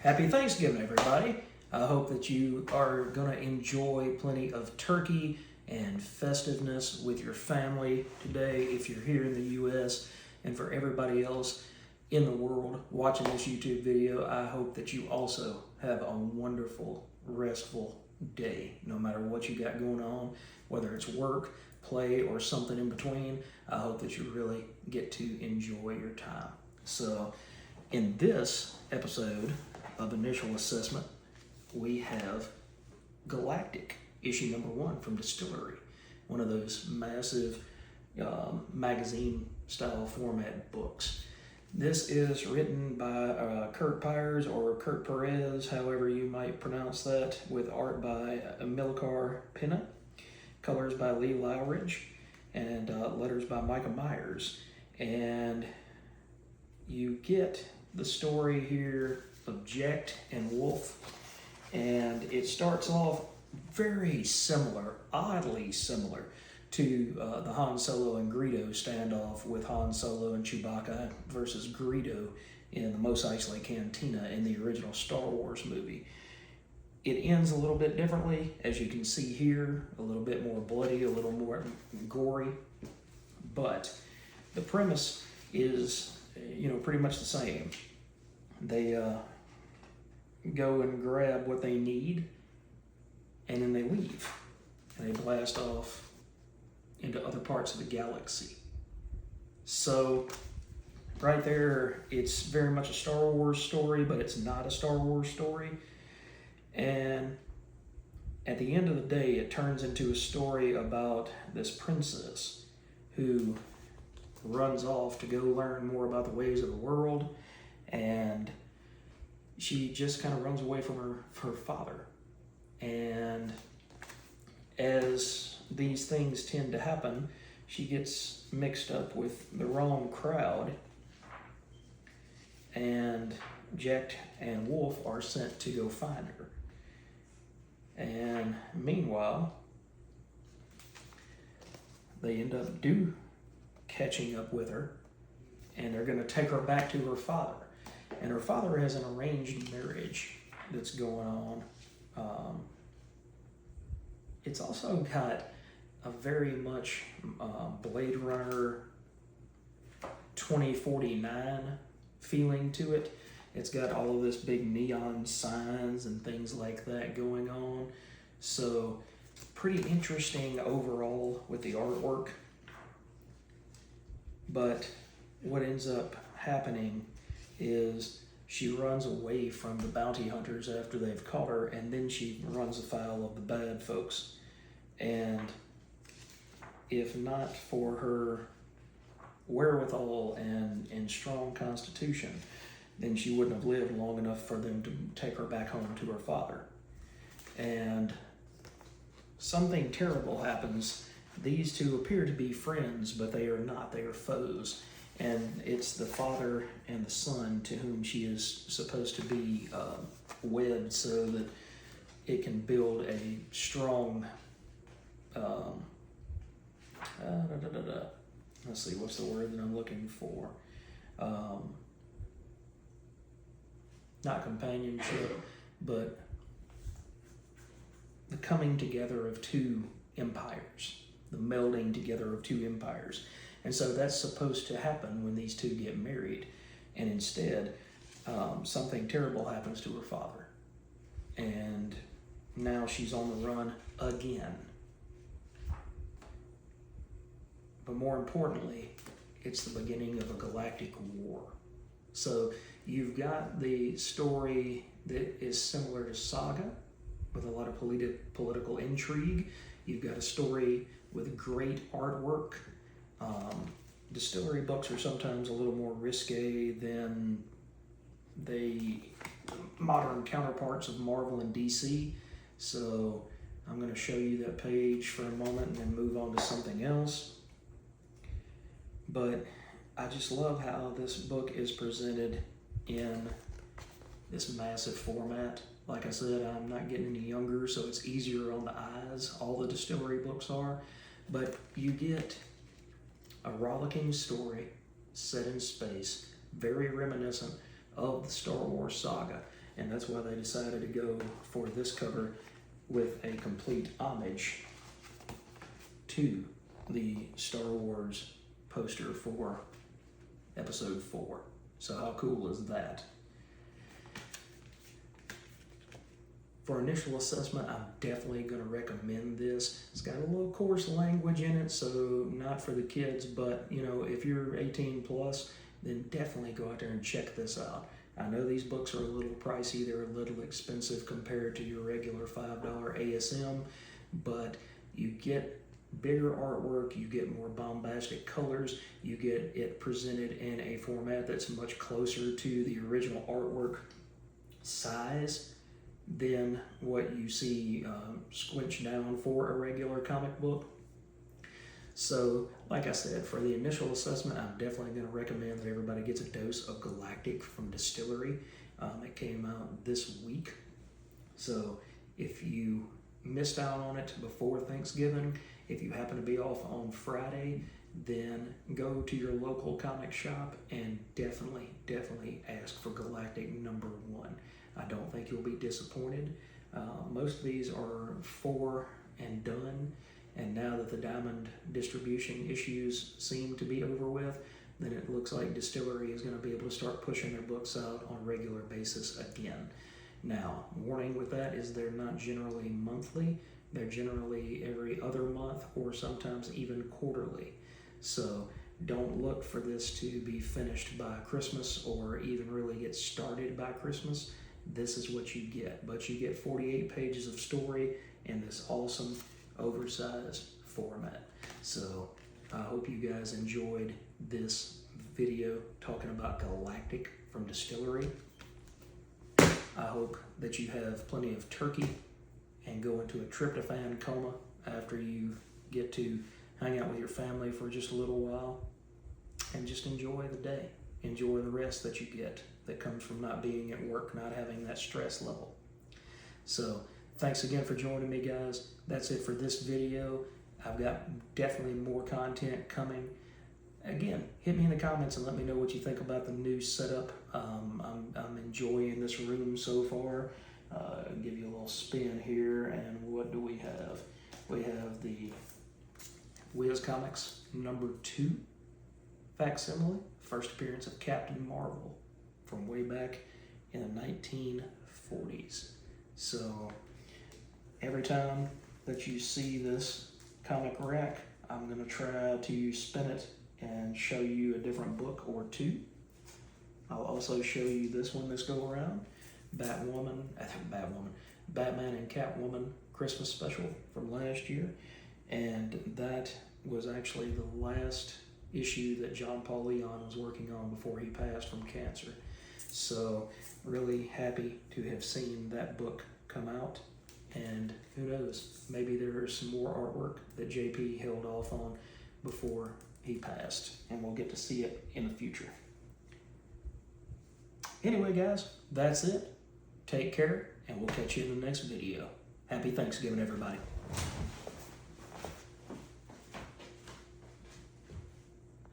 Happy Thanksgiving, everybody. I hope that you are going to enjoy plenty of turkey and festiveness with your family today if you're here in the U.S. And for everybody else in the world watching this YouTube video, I hope that you also have a wonderful, restful day, no matter what you got going on, whether it's work, play, or something in between. I hope that you really get to enjoy your time. So in this episode of Initial Assessment, we have Galactic, issue number 1 from DSTLRY, one of those massive magazine style format books. This is written by Curt Pires, or Curt Pires, however you might pronounce that, with art by Amilcar Pinna, colors by Lee Lowridge, and letters by Micah Myers. And you get the story here of Jecht and Wolf, and it starts off very similar, oddly similar, to the Han Solo and Greedo standoff with Han Solo and Chewbacca versus Greedo in the Mos Eisley Cantina in the original Star Wars movie. It ends a little bit differently, as you can see here, a little bit more bloody, a little more gory, but the premise is, pretty much the same. They go and grab what they need, and then they leave, and they blast off into other parts of the galaxy. So right there, it's very much a Star Wars story, but it's not a Star Wars story. And at the end of the day, it turns into a story about this princess who runs off to go learn more about the ways of the world, and she just kind of runs away from her father. And as these things tend to happen, she gets mixed up with the wrong crowd, and Jecht and Wolf are sent to go find her. And meanwhile, they end up catching up with her, and they're going to take her back to her father. And her father has an arranged marriage that's going on. It's also got a very much Blade Runner 2049 feeling to it. It's got all of this big neon signs and things like that going on. So pretty interesting overall with the artwork. But what ends up happening is she runs away from the bounty hunters after they've caught her, and then she runs afoul of the bad folks. And if not for her wherewithal and strong constitution, then she wouldn't have lived long enough for them to take her back home to her father. And something terrible happens. These two appear to be friends, but they are not. They are foes. And it's the father and the son to whom she is supposed to be wed, so that it can build a strong, let's see, what's the word that I'm looking for? Not companionship, but the coming together of two empires, the melding together of two empires. And so that's supposed to happen when these two get married. And instead, something terrible happens to her father. And now she's on the run again. But more importantly, it's the beginning of a galactic war. So you've got the story that is similar to Saga, with a lot of political intrigue. You've got a story with great artwork. DSTLRY books are sometimes a little more risque than the modern counterparts of Marvel and DC. So I'm going to show you that page for a moment and then move on to something else. But I just love how this book is presented in this massive format. Like I said, I'm not getting any younger, so it's easier on the eyes. All the DSTLRY books are. But you get a rollicking story set in space, very reminiscent of the Star Wars saga. and that's why they decided to go for this cover with a complete homage to the Star Wars poster for Episode 4. So how cool is that? For initial assessment, I'm definitely going to recommend this. It's got a little coarse language in it, so not for the kids, but you know, if you're 18 plus, then definitely go out there and check this out. I know these books are a little pricey, they're a little expensive compared to your regular $5 ASM, but you get bigger artwork, you get more bombastic colors, you get it presented in a format that's much closer to the original artwork size than what you see squinched down for a regular comic book. So, like I said, for the initial assessment, I'm definitely going to recommend that everybody gets a dose of Galactic from DSTLRY. It came out this week. So, if you missed out on it before Thanksgiving, if you happen to be off on Friday, then go to your local comic shop and definitely ask for Galactic #1. I don't think you'll be disappointed. Most of these are 4 and done, and now that the Diamond distribution issues seem to be over with, then it looks like DSTLRY is going to be able to start pushing their books out on a regular basis again. Now, warning with that is they're not generally monthly, they're generally every other month or sometimes even quarterly. So don't look for this to be finished by Christmas or even really get started by Christmas. This is what you get, but you get 48 pages of story in this awesome oversized format. So I hope you guys enjoyed this video talking about Galactic from DSTLRY. I hope that you have plenty of turkey and go into a tryptophan coma after you get to hang out with your family for just a little while and just enjoy the day. Enjoy the rest that you get that comes from not being at work, not having that stress level. So thanks again for joining me, guys. That's it for this video. I've got definitely more content coming. Again, hit me in the comments and let me know what you think about the new setup. I'm enjoying this room so far. I'll give you a little spin here, and what do we have? We have the Wiz Comics #2 facsimile, first appearance of Captain Marvel from way back in the 1940s. So every time that you see this comic rack, I'm going to try to spin it and show you a different book or two. I'll also show you this one this go around, Batman and Catwoman Christmas special from last year, and that was actually the last issue that John Paul Leon was working on before he passed from cancer. So really happy to have seen that book come out, and who knows, maybe there's some more artwork that JP held off on before he passed, and we'll get to see it in the future. Anyway, guys, that's it. Take care, and we'll catch you in the next video. Happy Thanksgiving, everybody.